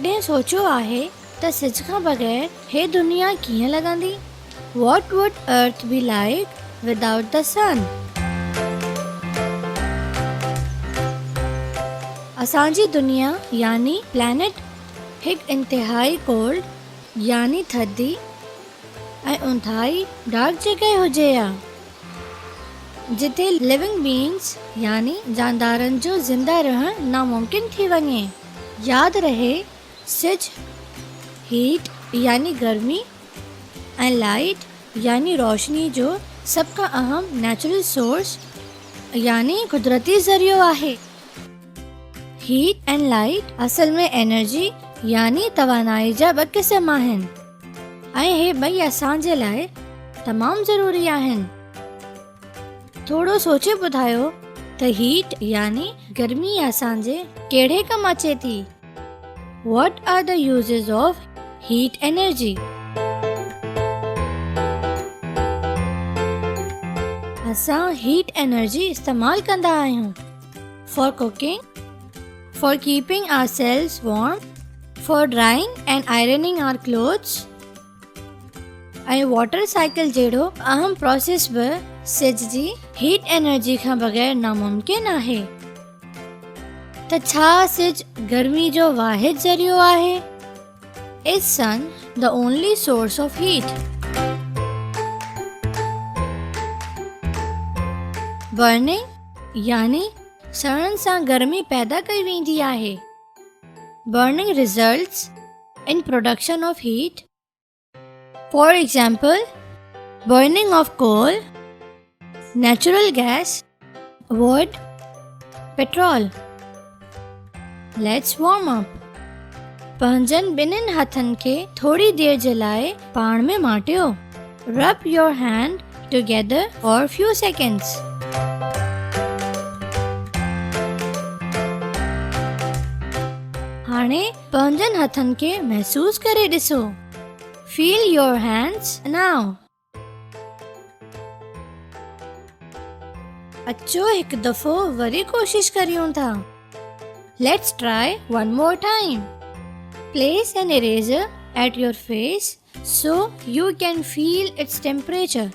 कॾहिं सोचियो आहे त सिज खां बग़ैर हे दुनिया कीअं लॻंदी? What would Earth be like without the sun? असांजी दुनिया यानी प्लैनेट हिकु इंतिहाई कोल्ड यानी थधी ऐं उंधाई डार्क जॻह हुजे हा, जिथे लिविंग बींग्स यानी जानदारनि जो ज़िंदा रहणु नामुमकिन थी वञे। यादि रहे, सिज हीट यानी गर्मी ऐं लाइट यानी रोशनी जो सभ खां अहम नेचुरल सोर्स यानी कुदरती ज़रियो आहे। हीट ऐं लाइट असल में एनर्जी यानी तवानाई जा ॿ क़िस्म आहिनि ऐं हे ॿई असांजे लाइ तमामु ज़रूरी आहिनि। थोरो सोचे ॿुधायो त हीट यानी गर्मी असांजे कहिड़े कमु अचे थी? What are the uses of heat energy? असां हीट एनर्जी इस्तेमालु कंदा आहियूं for cooking, for keeping ourselves warm, for drying and ironing our clothes ऐं वाटर साइकिल जहिड़ो अहम प्रोसेस बि सिज जी हीट एनर्जी खां बग़ैर नामुमकिन आहे। त छा सिज गर्मी जो वाहिद ज़रियो आहे? Is sun the only source of heat? Burning यानी सड़न सां गर्मी पैदा कई वेंदी आहे। Burning results in production of heat. For example, burning of coal, natural gas, wood, petrol. Let's warm up. पंहिंजनि ॿिन्हिनि हथनि खे थोरी देर जे लाइ पाण में माटियो। Rub your hand together for few seconds. हाणे पंहिंजनि हथनि खे महसूस करे ॾिसो। Feel your hands now. अचो हिकु दफ़ो वरी कोशिश करियूं था। Let's try one more time. Place an eraser at your face so you can feel its temperature.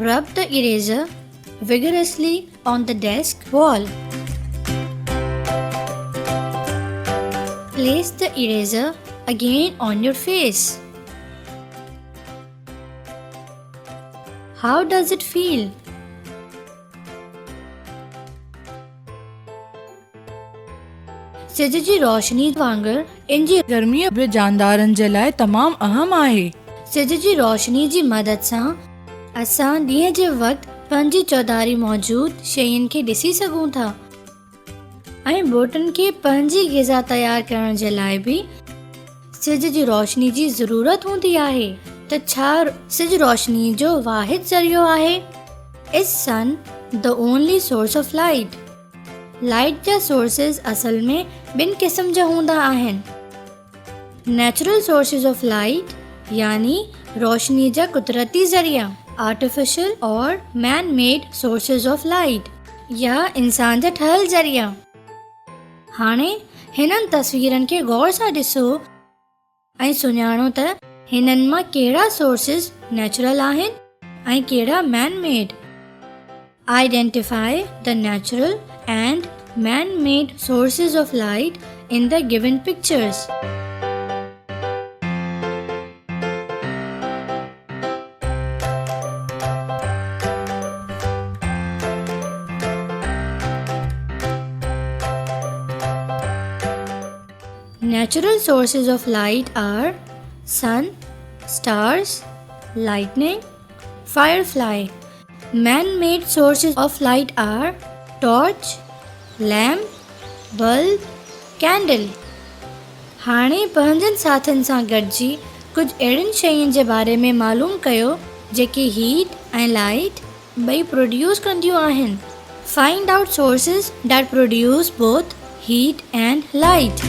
Rub the eraser vigorously on the desk wall. Place the eraser again on your face. How does it feel? सिज जी रोशनी वांगुरु इन जी गर्मी बि जानदारनि जे लाइ तमामु अहम आहे। सिज जी रोशनी जी मदद सां असां ॾींहं जे वक़्तु पंहिंजी चौधारी मौजूद शयुनि खे ॾिसी सघूं था ऐं ॿोटनि खे पंहिंजी ग़िज़ा तयारु करण जे लाइ बि सिज जी रोशनी जी ज़रूरत हूंदी आहे। त छा सिज रोशनी जो वाहिद ज़रियो आहे? Is sun the only source of light? Light जा सोर्सिस असल में ॿिनि क़िस्म जा हूंदा आहिनि। नेचुरल सोर्सिस ऑफ लाइट यानी रोशनी जा कुदरती ज़रिया, आर्टिफिशियल और man made sources of light या इंसान जा ठहियल ज़रिया। हाणे हिननि तस्वीरनि खे गौर सां ॾिसो ऐं सुञाणो त हिननि मां कहिड़ा सोर्सिस नेचुरल आहिनि ऐं कहिड़ा man made. Identify the natural and man-made sources of light in the given pictures. Natural sources of light are sun, stars, lightning, firefly. Man-made sources of light are torch, lamp, bulb, candle. हाणे पंहिंजनि साथियुनि सां गॾिजी कुझु अहिड़ियुनि शयुनि जे बारे में मालूम कयो जेके हीट ऐं लाइट ॿई प्रोड्यूस कंदियूं आहिनि। Find out sources that produce both heat and light.